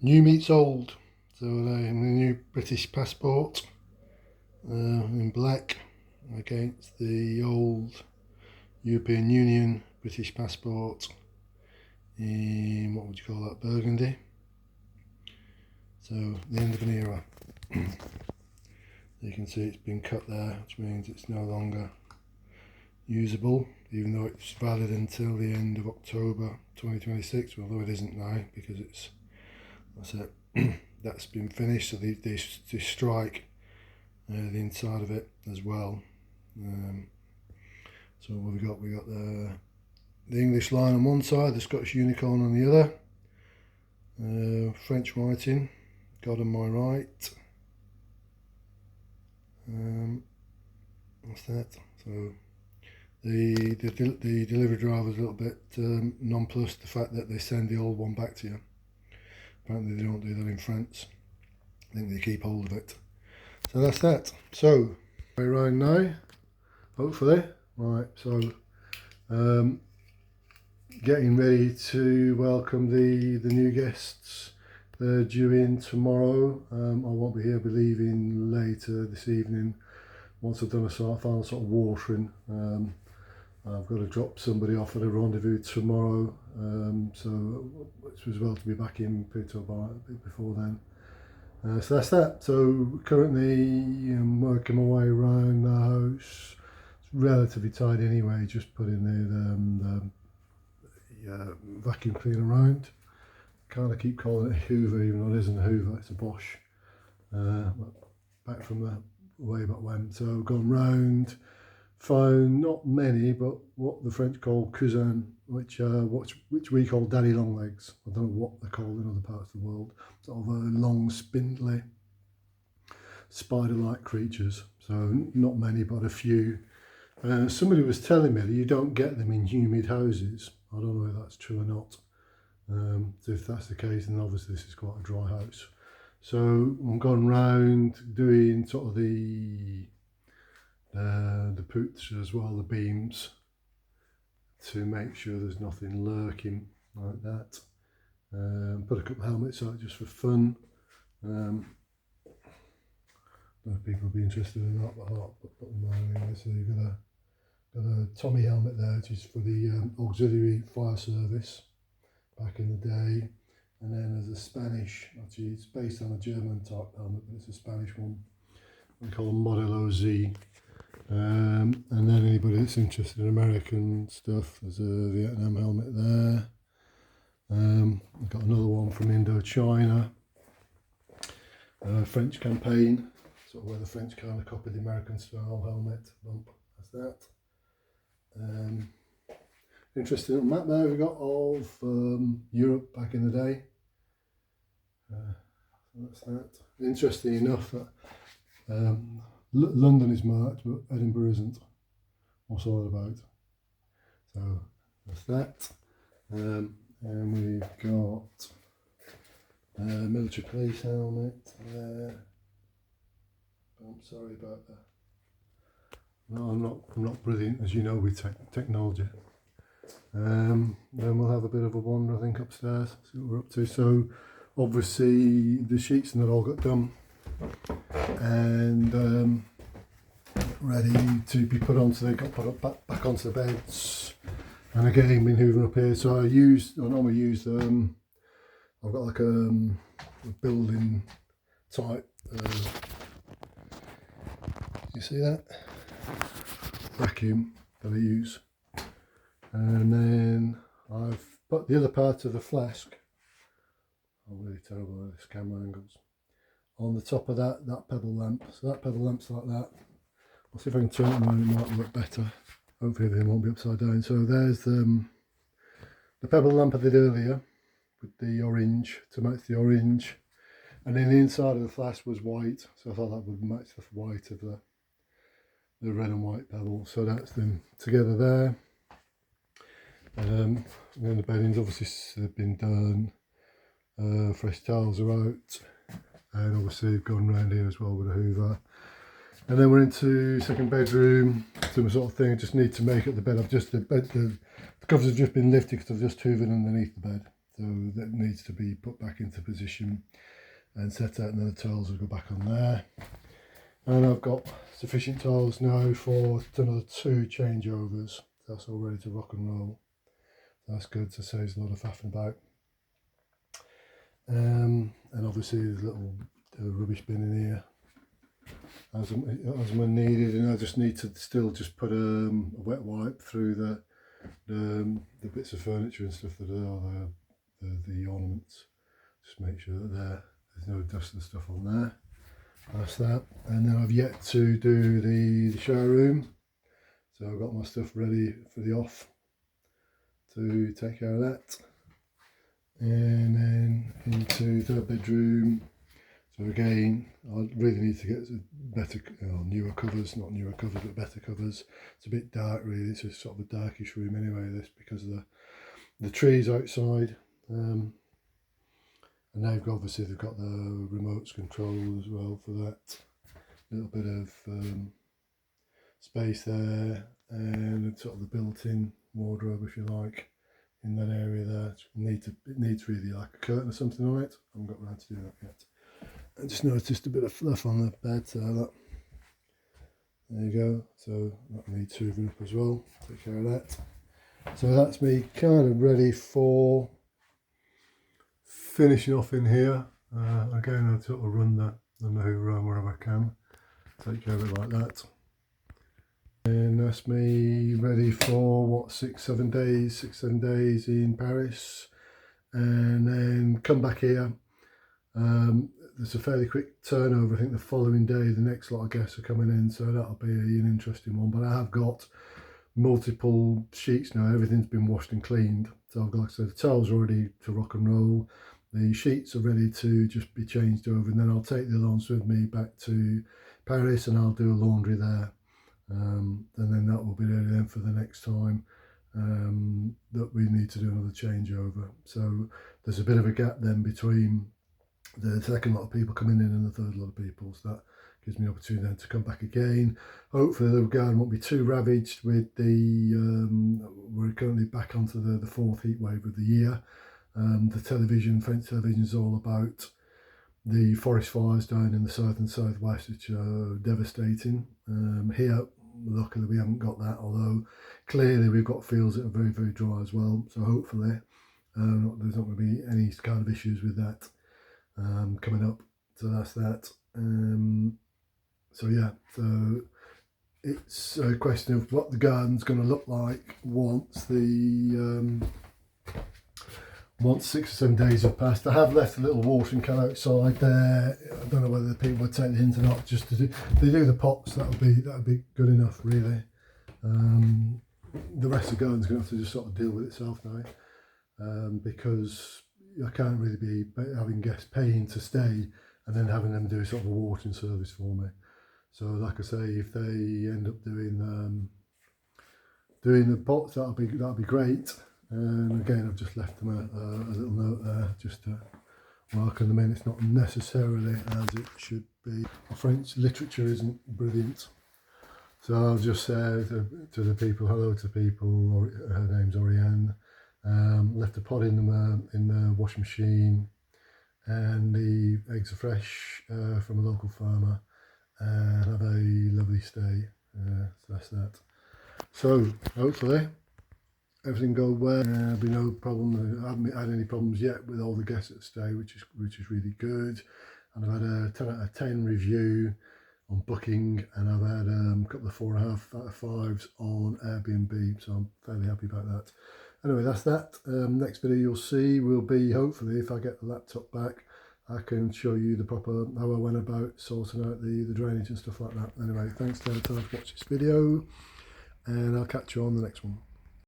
New meets old. So the new British passport in black against the old European Union British passport in, what would you call that, burgundy. So the end of an era. You can see it's been cut there, which means it's no longer usable, even though it's valid until the end of October 2026, although it isn't now because that's it. That's been finished, so they strike the inside of it as well. So what we got? We got the English line on one side, the Scottish unicorn on the other. French writing, God on my right. What's that? So the delivery driver is a little bit nonplussed the fact that they send the old one back to you. Apparently they don't do that in France. I think they keep hold of it. So that's that. So way around now, hopefully. Right, so getting ready to welcome the new guests. They're due in tomorrow. I won't be here, I'll be leaving later this evening once I've done a final sort of watering. I've got to drop somebody off at a rendezvous tomorrow, so it's as well to be back in Peterborough a bit before then. So that's that. So currently I'm working my way around the house. It's relatively tidy anyway, just putting the vacuum cleaner around. Kind of keep calling it a Hoover, even though it isn't a Hoover, it's a Bosch. Back from the way back when. So I've gone round, found not many, but what the French call cousin, which we call daddy long legs. I don't know what they're called in other parts of the world. Sort of long, spindly, spider-like creatures. So not many, but a few. Somebody was telling me that you don't get them in humid houses. I don't know if that's true or not. So if that's the case, then obviously this is quite a dry house. So I'm going round doing sort of the poots as well, the beams, to make sure there's nothing lurking like that. Put a couple of helmets out just for fun. Don't know if people will be interested in that, but I'll put them on anyway. So you've got a Tommy helmet there, which is for the auxiliary fire service back in the day, and then there's a Spanish, actually it's based on a German type helmet, but it's a Spanish one. We call them Modelo Z. And then anybody that's interested in American stuff, there's a Vietnam helmet there. I've got another one from Indochina, French campaign, sort of where the French kind of copied the American style helmet bump. That's that. Interesting little map there we've got of Europe back in the day. That's that. Interesting enough that London is marked, but Edinburgh isn't. What's all that about? So that's that. And we've got a military police helmet there. I'm sorry about that. No, I'm not brilliant, as you know, with technology. Then we'll have a bit of a wander, I think, upstairs, see what we're up to. So obviously the sheets and that all got done and ready to be put onto, they got put up back onto the beds. And again, been hoovering up here. So I normally use I've got like a building type you see that vacuum that I use. And then I've put the other part of the flask, I'm really terrible at this camera angles, on the top of that pebble lamp. So that pebble lamp's like that. I'll see if I can turn it around, it might look better. Hopefully everything won't be upside down. So there's the pebble lamp I did earlier with the orange, to match the orange. And then the inside of the flask was white, so I thought that would match the white of the red and white pebble. So that's them together there. And then the beddings obviously have been done, fresh towels are out, and obviously we've gone around here as well with a hoover. And then we're into second bedroom, similar sort of thing. I just need to make up the bed. The covers have just been lifted because I've just hoovered underneath the bed. so that needs to be put back into position and set out, and then the tiles will go back on there. And I've got sufficient tiles now for another 2 changeovers. That's all ready to rock and roll. That's good, so saves a lot of faffing about. And obviously there's a little rubbish bin in here as and when needed, and I just need to still just put a wet wipe through the bits of furniture and stuff that are the ornaments. Just make sure that there's no dust and stuff on there. That's that. And then I've yet to do the shower room, so I've got my stuff ready for the off to take care of that. And then into the bedroom. So again, I really need to get better, newer covers, not newer covers, but better covers. It's a bit dark really, it's just sort of a darkish room anyway, this, because of the trees outside. And they've got the remote control as well for that. A little bit of space there, and sort of the built-in wardrobe, if you like, in that area there. It needs really like a curtain or something on it. I haven't got around to do that yet. I just noticed a bit of fluff on the bed, so there you go. So that needs hoovering up as well. Take care of that. So that's me kind of ready for finishing off in here. Again, I'll sort of run the hoover around wherever I can. Take care of it like that. And that's me ready for what, 6-7 days in Paris, and then come back here. There's a fairly quick turnover. I think the following day the next lot of guests are coming in, so that'll be an interesting one. But I have got multiple sheets now. Everything's been washed and cleaned, so I've got, like I said, the towels are ready to rock and roll. The sheets are ready to just be changed over, and then I'll take the alarms with me back to Paris and I'll do a laundry there. And then that will be ready then for the next time that we need to do another changeover. So there's a bit of a gap then between the second lot of people coming in and the third lot of people, so that gives me an opportunity then to come back again. Hopefully the garden won't be too ravaged with we're currently back onto the 4th heat wave of the year. The French television is all about the forest fires down in the south and southwest, which are devastating. Here, luckily we haven't got that, although clearly we've got fields that are very, very dry as well, so hopefully there's not going to be any kind of issues with that coming up. So that's that. So yeah, so it's a question of what the garden's going to look like once 6 or 7 days have passed. I have left a little watering can outside there. I don't know whether the people would take the hint or not. Just to do, if they do the pots, that'll be good enough, really. The rest of the garden's going to have to just sort of deal with itself now, because I can't really be having guests paying to stay and then having them do sort of a watering service for me. So, like I say, if they end up doing the pots, that'll be great. And again, I've just left them a little note there just to welcome them in. It's not necessarily as it should be. My French literature isn't brilliant, so I'll just say to the people, hello to people. Her name's Oriane. Left a pot in the washing machine, and the eggs are fresh from a local farmer, and have a lovely stay. So that's that. So hopefully everything go well. There'll be no problem. I haven't had any problems yet with all the guests that stay, which is really good. And I've had a 10 out of 10 review on Booking, and I've had a couple of 4.5 out of 5s on Airbnb, so I'm fairly happy about that. Anyway, that's that. Next video you'll see will be, hopefully, if I get the laptop back, I can show you the proper, how I went about sorting out the drainage and stuff like that. Anyway, thanks for watching this video, and I'll catch you on the next one.